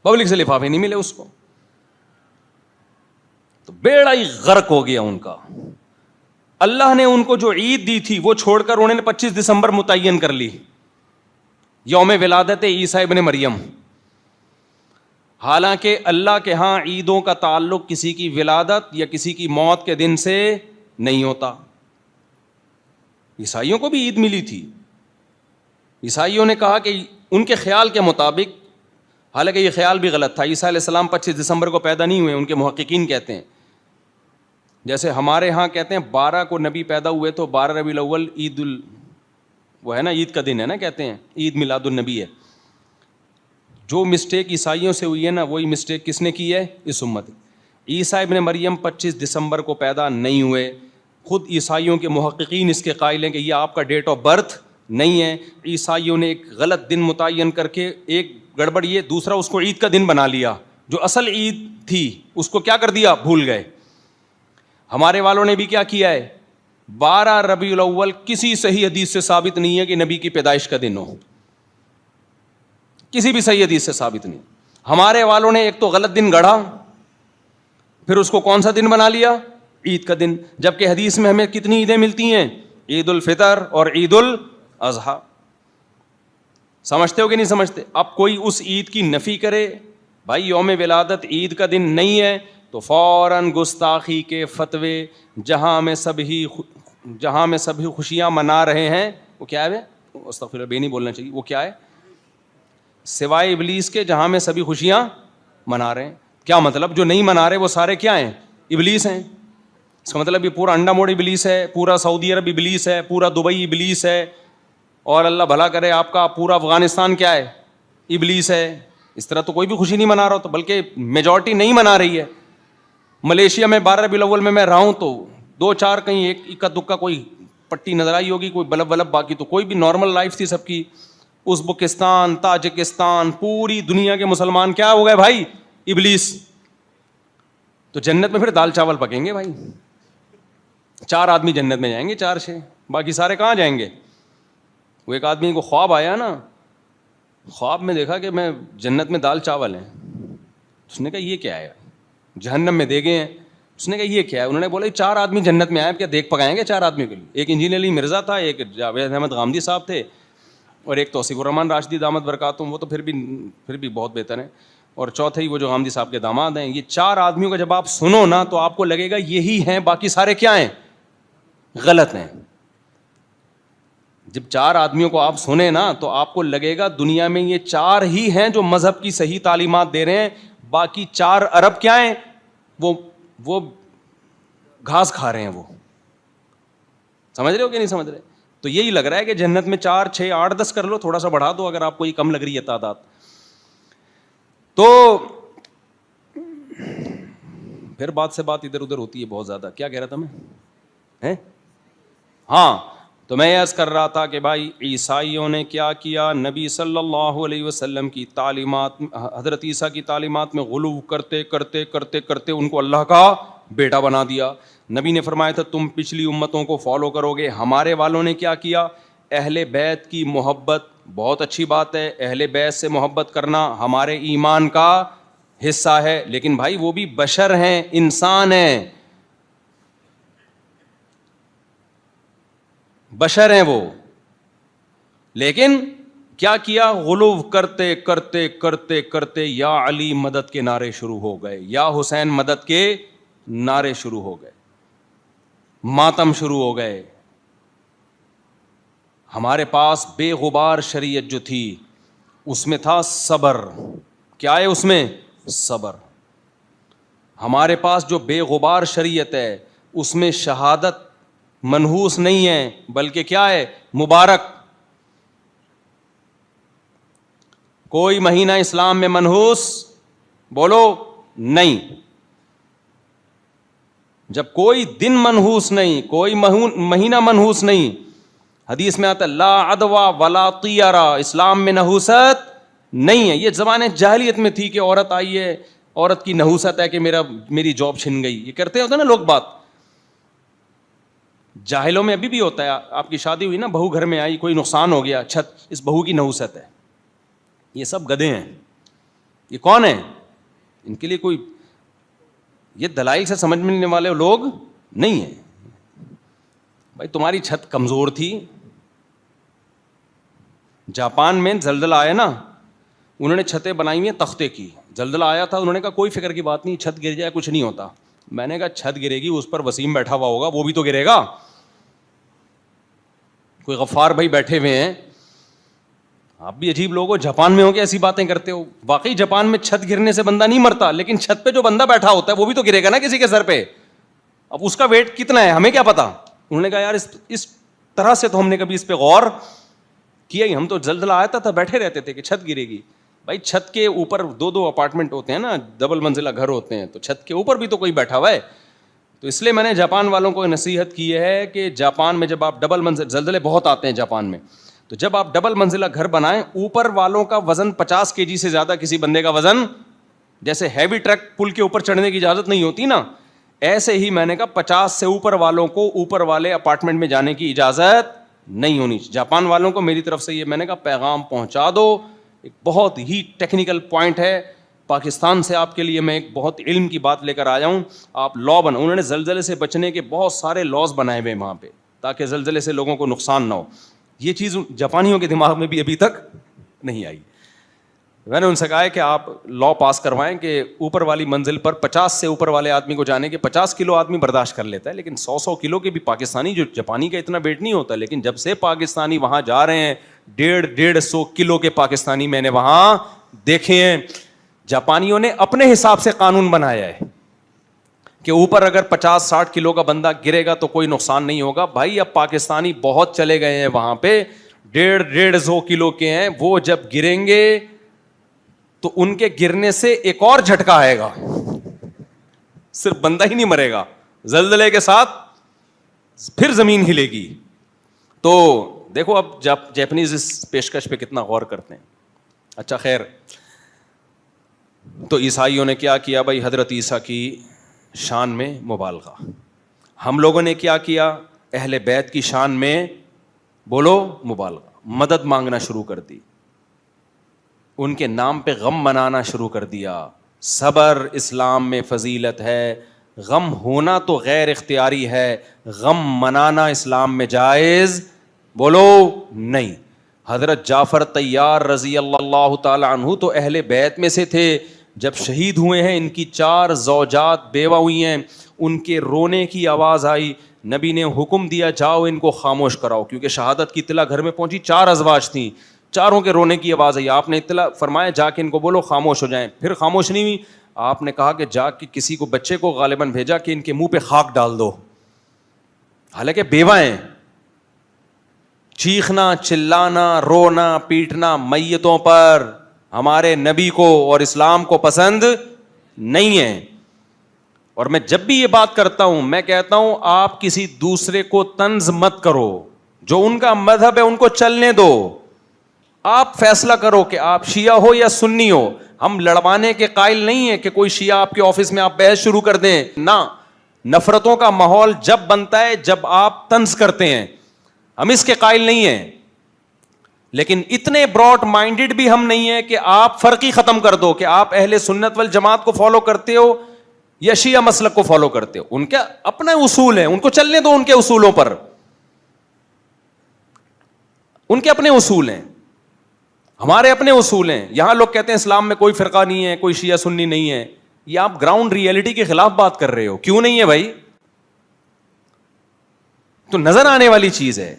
Public سے لفافے نہیں ملے اس کو. تو بیڑا ہی غرق ہو گیا ان کا. اللہ نے ان کو جو عید دی تھی وہ چھوڑ کر انہوں نے 25 دسمبر متعین کر لی, یوم ولادت عیسیٰ ابن مریم. حالانکہ اللہ کے ہاں عیدوں کا تعلق کسی کی ولادت یا کسی کی موت کے دن سے نہیں ہوتا. عیسائیوں کو بھی عید ملی تھی. عیسائیوں نے کہا کہ ان کے خیال کے مطابق, حالانکہ یہ خیال بھی غلط تھا, عیسیٰ علیہ السلام 25 دسمبر کو پیدا نہیں ہوئے, ان کے محققین کہتے ہیں. جیسے ہمارے ہاں کہتے ہیں 12 کو نبی پیدا ہوئے تو 12 ربیع الاول وہ ہے نا, عید کا دن ہے نا, کہتے ہیں عید میلاد النبی ہے. جو مسٹیک عیسائیوں سے ہوئی ہے نا, وہی مسٹیک کس نے کی ہے؟ اس امت. عیسیٰ ابن مریم 25 دسمبر کو پیدا نہیں ہوئے. خود عیسائیوں کے محققین اس کے قائل ہیں کہ یہ آپ کا ڈیٹ آف برتھ نہیں ہے. عیسائیوں نے ایک غلط دن متعین کر کے, ایک گڑبڑ یہ, دوسرا اس کو عید کا دن بنا لیا. جو اصل عید تھی اس کو کیا کر دیا؟ بھول گئے. ہمارے والوں نے بھی کیا کیا ہے؟ 12 ربیع الاول کسی صحیح حدیث سے ثابت نہیں ہے کہ نبی کی پیدائش کا دن ہو, کسی بھی صحیح حدیث سے ثابت نہیں. ہمارے والوں نے ایک تو غلط دن گڑھا, پھر اس کو کون سا دن بنا لیا؟ عید کا دن. جبکہ حدیث میں ہمیں کتنی عیدیں ملتی ہیں؟ عید الفطر اور عید الاضحیٰ. سمجھتے ہو کہ نہیں سمجھتے؟ اب کوئی اس عید کی نفی کرے, بھائی یوم ولادت عید کا دن نہیں ہے, تو فوراً گستاخی کے فتوے. جہاں میں سبھی خوشیاں منا رہے ہیں, وہ کیا ہے؟ استغفر اللہ, بے نہیں بولنا چاہیے. وہ کیا ہے؟ سوائے ابلیس کے جہاں میں سبھی خوشیاں منا رہے ہیں. کیا مطلب؟ جو نہیں منا رہے وہ سارے کیا ہیں؟ ابلیس ہیں. اس کا مطلب یہ پورا انڈا موڑ ابلیس ہے, پورا سعودی عرب ابلیس ہے, پورا دبئی ابلیس ہے, اور اللہ بھلا کرے آپ کا پورا افغانستان کیا ہے؟ ابلیس ہے. اس طرح تو کوئی بھی خوشی نہیں منا رہا, تو بلکہ میجورٹی نہیں منا رہی ہے. ملیشیا میں 12 ربیع الاول میں رہا ہوں تو 2-4 کہیں ایک اکا دکا کوئی پٹی نظر آئی ہوگی, کوئی بلب ولب, باقی تو کوئی بھی نارمل لائف تھی سب کی. ازبکستان, تاجکستان, پوری دنیا کے مسلمان کیا ہو گئے بھائی؟ ابلیس. تو جنت میں پھر دال چاول پکیں گے بھائی. 4 آدمی جنت میں جائیں گے, 4-6, باقی سارے کہاں جائیں گے؟ وہ ایک آدمی کو خواب آیا نا, خواب میں دیکھا کہ میں جنت میں دال چاول ہیں. اس نے کہا یہ کیا ہے؟ جہنم میں دے گئے ہیں. اس نے کہا یہ کیا ہے؟ انہوں نے بولا 4 آدمی جنت میں آئے, کیا دیکھ پکائیں گے 4 آدمی کے لیے؟ ایک انجینئر علی مرزا تھا, ایک جاوید احمد غامدی صاحب تھے, اور ایک توصیف الرحمان راشدی دامت برکاتہم, وہ تو پھر بھی بہت بہتر ہیں, اور چوتھے ہی وہ جو غامدی صاحب کے داماد ہیں. یہ 4 آدمیوں کا جب آپ سنو نا تو آپ کو لگے گا یہی ہیں, باقی سارے کیا ہیں؟ غلط ہیں. جب 4 آدمیوں کو آپ سنیں نا تو آپ کو لگے گا دنیا میں یہ 4 ہی ہیں جو مذہب کی صحیح تعلیمات دے رہے ہیں, باقی 4 ارب کیا ہیں؟ وہ گھاس کھا رہے ہیں. وہ سمجھ رہے ہو کہ نہیں سمجھ رہے؟ تو یہی لگ رہا ہے کہ جنت میں 4, 6, 8, 10 کر لو, تھوڑا سا بڑھا دو اگر آپ کو یہ کم لگ رہی ہے تعداد. تو پھر بات سے بات ادھر ادھر ہوتی ہے بہت زیادہ. کیا کہہ رہا تھا میں؟ ہاں, تو میں عرض کر رہا تھا کہ بھائی عیسائیوں نے کیا کیا؟ نبی صلی اللہ علیہ وسلم کی تعلیمات, حضرت عیسیٰ کی تعلیمات میں غلو کرتے کرتے کرتے کرتے ان کو اللہ کا بیٹا بنا دیا. نبی نے فرمایا تھا تم پچھلی امتوں کو فالو کرو گے. ہمارے والوں نے کیا کیا؟ اہل بیت کی محبت بہت اچھی بات ہے, اہل بیت سے محبت کرنا ہمارے ایمان کا حصہ ہے, لیکن بھائی وہ بھی بشر ہیں, انسان ہیں, بشر ہیں وہ. لیکن کیا کیا؟ غلو کرتے کرتے کرتے کرتے یا علی مدد کے نعرے شروع ہو گئے, یا حسین مدد کے نعرے شروع ہو گئے, ماتم شروع ہو گئے. ہمارے پاس بے غبار شریعت جو تھی اس میں تھا صبر. کیا ہے اس میں؟ صبر. ہمارے پاس جو بے غبار شریعت ہے اس میں شہادت منحوس نہیں ہے, بلکہ کیا ہے؟ مبارک. کوئی مہینہ اسلام میں منحوس بولو نہیں. جب کوئی دن منحوس نہیں, کوئی مہینہ منحوس نہیں, حدیث میں آتا لا عدوہ ولا طیرہ, اسلام میں نحوست نہیں ہے. یہ زمانے جاہلیت میں تھی کہ عورت آئی ہے, عورت کی نحوست ہے کہ میری جاب چھن گئی, یہ کرتے ہوتے نا لوگ بات. جاہلوں میں ابھی بھی ہوتا ہے, آپ کی شادی ہوئی نا, بہو گھر میں آئی, کوئی نقصان ہو گیا, چھت اس بہو کی نحوست ہے. یہ سب گدھے ہیں, یہ کون ہے؟ ان کے لیے کوئی یہ دلائل سے سمجھ ملنے والے لوگ نہیں ہیں. بھائی تمہاری چھت کمزور تھی. جاپان میں زلزلہ آیا نا, انہوں نے چھتیں بنائی ہوئی ہیں تختے کی. زلزلہ آیا تھا, انہوں نے کہا کوئی فکر کی بات نہیں, چھت گر جائے کچھ نہیں ہوتا. میں نے کہا چھت گرے گی, اس پر وسیم بیٹھا ہوا ہوگا, وہ بھی تو گرے گا. کوئی غفار بھائی بیٹھے ہوئے ہیں. آپ بھی عجیب لوگ ہو, جاپان میں ہو کے ایسی باتیں کرتے ہو. واقعی جاپان میں چھت گرنے سے بندہ نہیں مرتا, لیکن چھت پہ جو بندہ بیٹھا ہوتا ہے وہ بھی تو گرے گا نا کسی کے سر پہ. اب اس کا ویٹ کتنا ہے ہمیں کیا پتا. انہوں نے کہا یار اس طرح سے تو ہم نے کبھی اس پہ غور کیا ہی, ہم تو زلزلہ آیا تھا بیٹھے رہتے تھے کہ چھت گرے گی. بھائی چھت کے اوپر دو اپارٹمنٹ ہوتے ہیں نا, ڈبل منزلہ گھر ہوتے ہیں, تو چھت کے اوپر بھی تو کوئی بیٹھا ہوا ہے. تو اس لیے میں نے جاپان والوں کو نصیحت کی ہے کہ جاپان میں جب آپ ڈبل منزل, زلزلے بہت آتے ہیں جاپان میں, تو جب آپ ڈبل منزلہ گھر بنائیں, اوپر والوں کا وزن 50 kg سے زیادہ کسی بندے کا وزن, جیسے ہیوی ٹرک پل کے اوپر چڑھنے کی اجازت نہیں ہوتی نا, ایسے ہی میں نے کہا 50 سے اوپر والوں کو اوپر والے اپارٹمنٹ میں جانے کی اجازت نہیں ہونی. جاپان والوں کو میری طرف سے یہ میں نے کہا پیغام پہنچا دو. ایک بہت ہی ٹیکنیکل پوائنٹ ہے. پاکستان سے آپ کے لیے میں ایک بہت علم کی بات لے کر آیا ہوں. آپ لا بنا, انہوں نے زلزلے سے بچنے کے بہت سارے لاز بنائے ہوئے وہاں پہ, تاکہ زلزلے سے لوگوں کو نقصان نہ ہو. یہ چیز جاپانیوں کے دماغ میں بھی ابھی تک نہیں آئی. میں نے ان سے کہا ہے کہ آپ لا پاس کروائیں کہ اوپر والی منزل پر 50 سے اوپر والے آدمی کو جانے کے, 50 کلو آدمی برداشت کر لیتا ہے, لیکن 100 کلو کے بھی پاکستانی, جو جاپانی کا اتنا ویٹ نہیں ہوتا. لیکن جب سے پاکستانی وہاں جا رہے ہیں, 150 کلو کے پاکستانی میں نے وہاں دیکھے ہیں. جاپانیوں نے اپنے حساب سے قانون بنایا ہے کہ اوپر اگر 50-60 کلو کا بندہ گرے گا تو کوئی نقصان نہیں ہوگا. بھائی اب پاکستانی بہت چلے گئے ہیں وہاں پہ, 150 کلو کے ہیں, وہ جب گریں گے تو ان کے گرنے سے ایک اور جھٹکا آئے گا, صرف بندہ ہی نہیں مرے گا, زلزلے کے ساتھ پھر زمین ہلے گی. تو دیکھو اب جاپنیز اس پیشکش پہ کتنا غور کرتے ہیں. اچھا خیر, تو عیسائیوں نے کیا کیا بھائی, حضرت عیسیٰ کی شان میں مبالغہ. ہم لوگوں نے کیا کیا, اہل بیت کی شان میں بولو مبالغہ, مدد مانگنا شروع کر دی, ان کے نام پہ غم منانا شروع کر دیا. صبر اسلام میں فضیلت ہے, غم ہونا تو غیر اختیاری ہے, غم منانا اسلام میں جائز بولو نہیں. حضرت جعفر طیار رضی اللہ تعالی عنہ تو اہل بیت میں سے تھے. جب شہید ہوئے ہیں, ان کی 4 زوجات بیوہ ہوئی ہیں, ان کے رونے کی آواز آئی, نبی نے حکم دیا جاؤ ان کو خاموش کراؤ, کیونکہ شہادت کی اطلاع گھر میں پہنچی, 4 ازواج تھیں, چاروں کے رونے کی آواز آئی. آپ نے اطلاع فرمایا جا کے ان کو بولو خاموش ہو جائیں. پھر خاموش نہیں ہوئی, آپ نے کہا کہ جا کے کسی کو بچے کو غالباً بھیجا کہ ان کے منہ پہ خاک ڈال دو, حالانکہ بیوہ ہیں. چیخنا, چلانا, رونا, پیٹنا میتوں پر ہمارے نبی کو اور اسلام کو پسند نہیں ہے. اور میں جب بھی یہ بات کرتا ہوں, میں کہتا ہوں آپ کسی دوسرے کو طنز مت کرو, جو ان کا مذہب ہے ان کو چلنے دو. آپ فیصلہ کرو کہ آپ شیعہ ہو یا سنی ہو. ہم لڑوانے کے قائل نہیں ہیں کہ کوئی شیعہ آپ کے آفس میں آپ بحث شروع کر دیں, نہ. نفرتوں کا ماحول جب بنتا ہے جب آپ طنز کرتے ہیں, ہم اس کے قائل نہیں ہیں. لیکن اتنے براڈ مائنڈڈ بھی ہم نہیں ہیں کہ آپ فرقی ختم کر دو کہ آپ اہل سنت والجماعت کو فالو کرتے ہو یا شیعہ مسلک کو فالو کرتے ہو. ان کا اپنا اصول ہے, ان کو چلنے دو ان کے اصولوں پر, ان کے اپنے اصول ہیں, ہمارے اپنے اصول ہیں. یہاں لوگ کہتے ہیں اسلام میں کوئی فرقہ نہیں ہے, کوئی شیعہ سنی نہیں ہے. یہ آپ گراؤنڈ ریئلٹی کے خلاف بات کر رہے ہو. کیوں نہیں ہے بھائی؟ تو نظر آنے والی چیز ہے,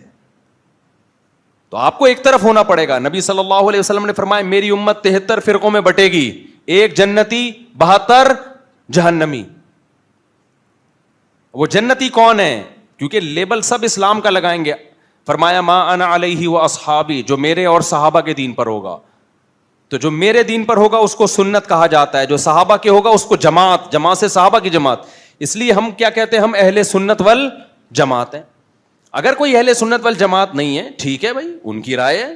تو آپ کو ایک طرف ہونا پڑے گا. نبی صلی اللہ علیہ وسلم نے فرمایا میری امت 73 فرقوں میں بٹے گی, 1 جنتی 72 جہنمی. وہ جنتی کون ہے؟ کیونکہ لیبل سب اسلام کا لگائیں گے. فرمایا ما انا علیہ و اصحابی, جو میرے اور صحابہ کے دین پر ہوگا. تو جو میرے دین پر ہوگا اس کو سنت کہا جاتا ہے, جو صحابہ کے ہوگا اس کو جماعت, جماعت سے صحابہ کی جماعت. اس لیے ہم کیا کہتے ہیں, ہم اہل سنت والجماعت ہیں. اگر کوئی اہل سنت والجماعت نہیں ہے, ٹھیک ہے بھائی, ان کی رائے ہے.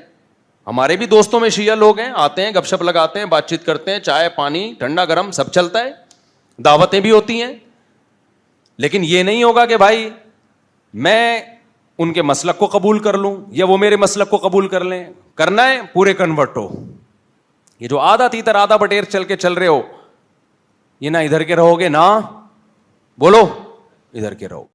ہمارے بھی دوستوں میں شیعہ لوگ ہیں, آتے ہیں گپ شپ لگاتے ہیں, بات چیت کرتے ہیں, چائے پانی ٹھنڈا گرم سب چلتا ہے, دعوتیں بھی ہوتی ہیں. لیکن یہ نہیں ہوگا کہ بھائی میں ان کے مسلک کو قبول کر لوں یا وہ میرے مسلک کو قبول کر لیں. کرنا ہے پورے کنورٹ ہو, یہ جو آدھا تیتر آدھا بٹیر چل کے چل رہے ہو، یہ نہ ادھر کے رہو گے نہ بولو ادھر کے رہو.